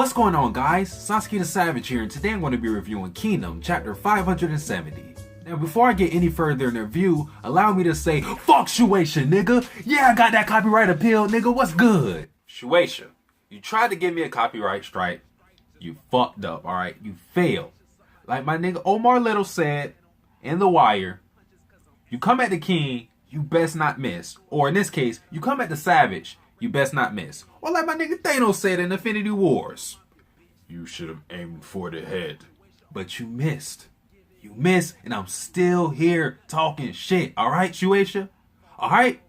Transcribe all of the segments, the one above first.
What's going on, guys? Satsuki the Savage here, and today I'm going to be reviewing Kingdom Chapter 570. Now, before I get any further in the review, allow me to say, fuck Shueisha, nigga! Yeah, I got that copyright appeal, nigga, what's good? Shueisha, you tried to give me a copyright strike, you fucked up, alright? You failed. Like my nigga Omar Little said in The Wire, you come at the king, you best not miss. Or in this case, you come at the savage, you best not miss. Or like my nigga Thanos said in Infinity Wars, you should have aimed for the head, but you missed. You missed, and I'm still here talking shit. Alright, Shueisha? Alright?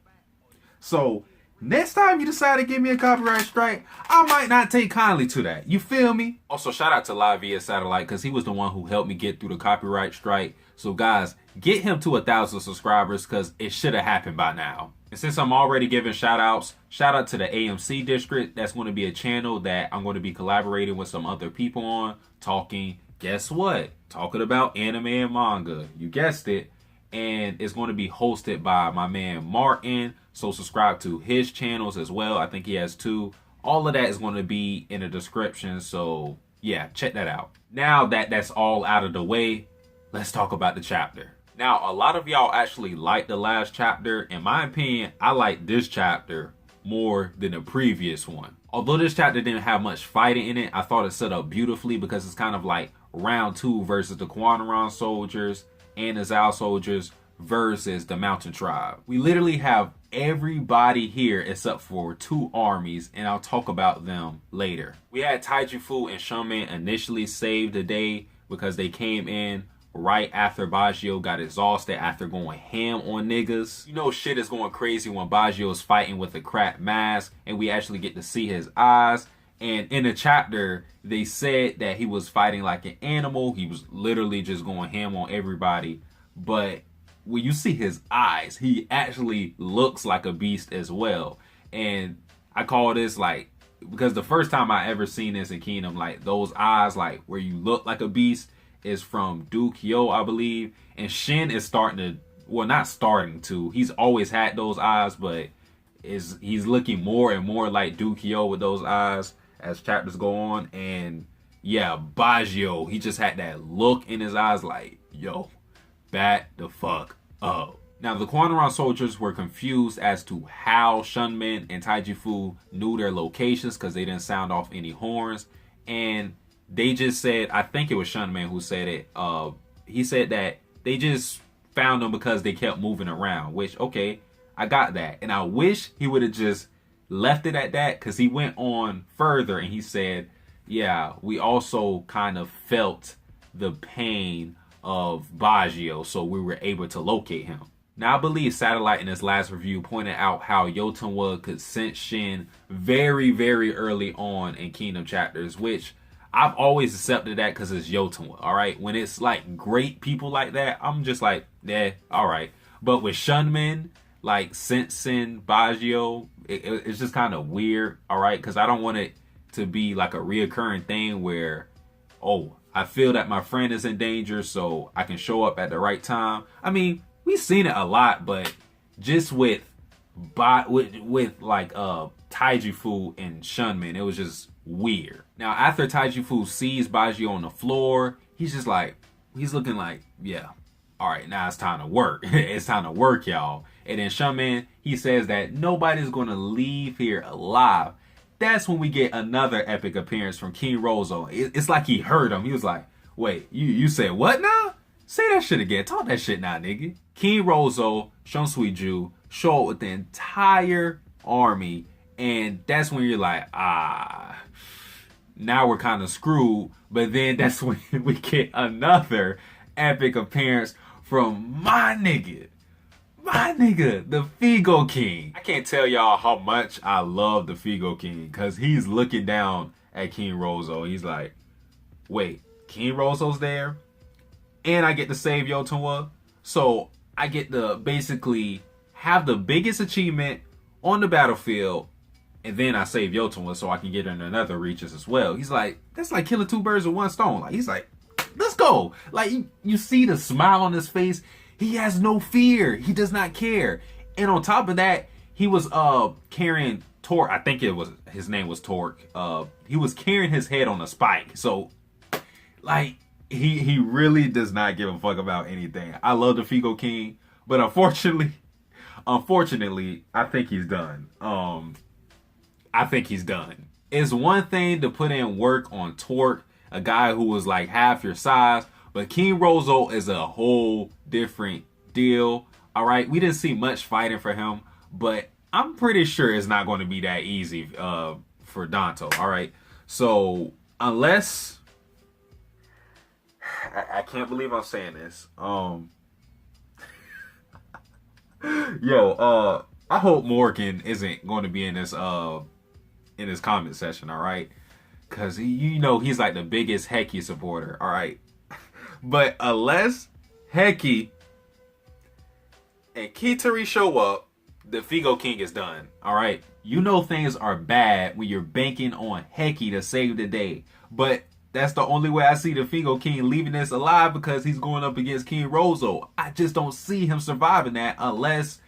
So, next time you decide to give me a copyright strike, I might not take kindly to that. You feel me? Also, shout out to Live via Satellite, because he was the one who helped me get through the copyright strike. So guys, get him to 1,000 subscribers, because it should have happened by now. And since I'm already giving shout outs, shout out to the TheAMCDistrict. That's going to be a channel that I'm going to be collaborating with some other people on, talking, guess what? Talking about anime and manga. You guessed it. And it's going to be hosted by my man Martin. So subscribe to his channels as well. I think he has 2. All of that is going to be in the description. So yeah, check that out. Now that that's all out of the way, let's talk about the chapter. Now, a lot of y'all actually liked the last chapter. In my opinion, I like this chapter more than the previous one. Although this chapter didn't have much fighting in it, I thought it set up beautifully because it's kind of like round 2 versus the Quandaron soldiers and the Zao soldiers versus the Mountain Tribe. We literally have everybody here except for 2 armies, and I'll talk about them later. We had Taijifu and Shunman initially save the day because they came in right after Baggio got exhausted after going ham on niggas. You know shit is going crazy when Baggio is fighting with a crap mask and we actually get to see his eyes. And in the chapter, they said that he was fighting like an animal. He was literally just going ham on everybody. But when you see his eyes, he actually looks like a beast as well. And I call this like, because the first time I ever seen this in Kingdom, like those eyes, like where you look like a beast, is from Dukyo, I believe. And Shin is starting to, well, not starting to, he's always had those eyes, but he's looking more and more like Dukyo with those eyes as chapters go on. And yeah, Baggio, he just had that look in his eyes like, yo, bat the fuck up. Now, the Quandaron soldiers were confused as to how Shunman and Taijifu knew their locations because they didn't sound off any horns. And they just said, I think it was Shunman who said it. He said that they just found them because they kept moving around, which, okay, I got that. And I wish he would have just left it at that, because he went on further and he said, yeah, we also kind of felt the pain of Baggio, so we were able to locate him. Now, I believe Satellite in his last review pointed out how Yotenwa could sense Shin very, very early on in Kingdom chapters, which I've always accepted that because it's Yotenwa, alright? When it's like great people like that, I'm just like, yeah, alright. But with Shunman, like sensing Baggio, it's just kind of weird, alright? Because I don't want it to be like a reoccurring thing where, oh, I feel that my friend is in danger, so I can show up at the right time. I mean, we've seen it a lot, but just with like Taijifu and Shunman, it was just weird. Now, after Taijifu sees Baggio on the floor, he's just like, he's looking like, yeah, all right, now it's time to work. It's time to work, y'all. And then Shunman, he says that nobody's going to leave here alive. That's when we get another epic appearance from King Rozo. It's like he heard him. He was like, wait, you said what now? Say that shit again. Talk that shit now, nigga. King Rozo, Shunsuiju, show up with the entire army. And that's when you're like, now we're kind of screwed. But then that's when we get another epic appearance from my nigga, the Feego King. I can't tell y'all how much I love the Feego King, because he's looking down at King Rozo. He's like, wait, King Rozo's there? And I get to save Yotenwa? So I get to basically have the biggest achievement on the battlefield, and then I save Yotenwa so I can get into another reaches as well. He's like, that's like killing 2 birds with 1 stone. Like, he's like, let's go. Like, you see the smile on his face. He has no fear. He does not care. And on top of that, he was carrying Torque, I think his name was Torque. He was carrying his head on a spike. So, like, he really does not give a fuck about anything. I love the Feego King, but unfortunately, I think he's done. I think he's done. It's one thing to put in work on Torque, a guy who was like half your size, but King Rozo is a whole different deal. All right, we didn't see much fighting for him, but I'm pretty sure it's not going to be that easy for Danto. All right, so unless I can't believe I'm saying this. I hope Morgan isn't going to be in this comment section, all right? Because he's like the biggest Heki supporter, all right? But unless Heki and Kitari show up, the Feego King is done, all right? You know things are bad when you're banking on Heki to save the day. But that's the only way I see the Feego King leaving this alive, because he's going up against King Rozo. I just don't see him surviving that unless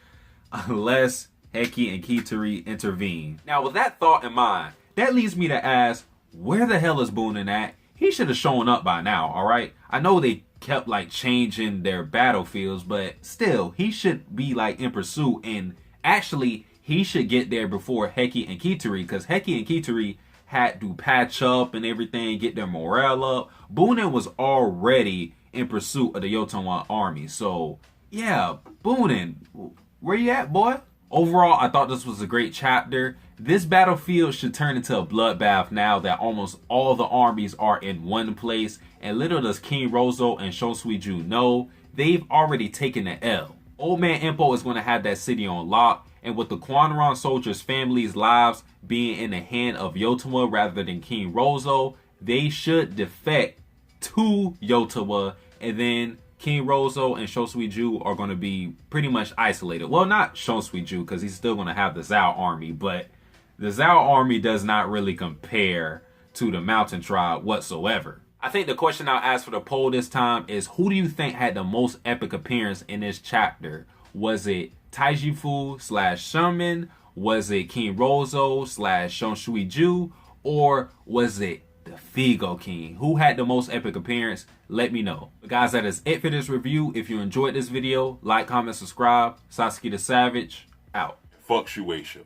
Heki and Kitari intervene. Now, with that thought in mind, that leads me to ask, where the hell is Boonin at? He should have shown up by now, all right? I know they kept like changing their battlefields, but still, he should be like in pursuit, and actually, he should get there before Heki and Kitari, because Heki and Kitari had to patch up and everything, get their morale up. Boonin was already in pursuit of the Yotowa army. So, yeah, Boonin, where you at, boy? Overall, I thought this was a great chapter. This battlefield should turn into a bloodbath now that almost all the armies are in one place. And little does King Rozo and Shosui-ju know, they've already taken the L. Old Man Impo is going to have that city on lock. And with the Quanron soldiers' families' lives being in the hand of Yotowa rather than King Rozo, they should defect to Yotowa, and then King Rozo and Shosui-ju are going to be pretty much isolated. Well, not Shosui-ju, because he's still going to have the Zhao army, but the Zhao army does not really compare to the Mountain Tribe whatsoever. I think the question I'll ask for the poll this time is, who do you think had the most epic appearance in this chapter? Was it Taijifu / Sherman? Was it King Rozo / Shosui-ju? Or was it the Feego King? Who had the most epic appearance? Let me know. But guys, that is it for this review. If you enjoyed this video, like, comment, subscribe. Satsuki the Savage, out. Fluctuation.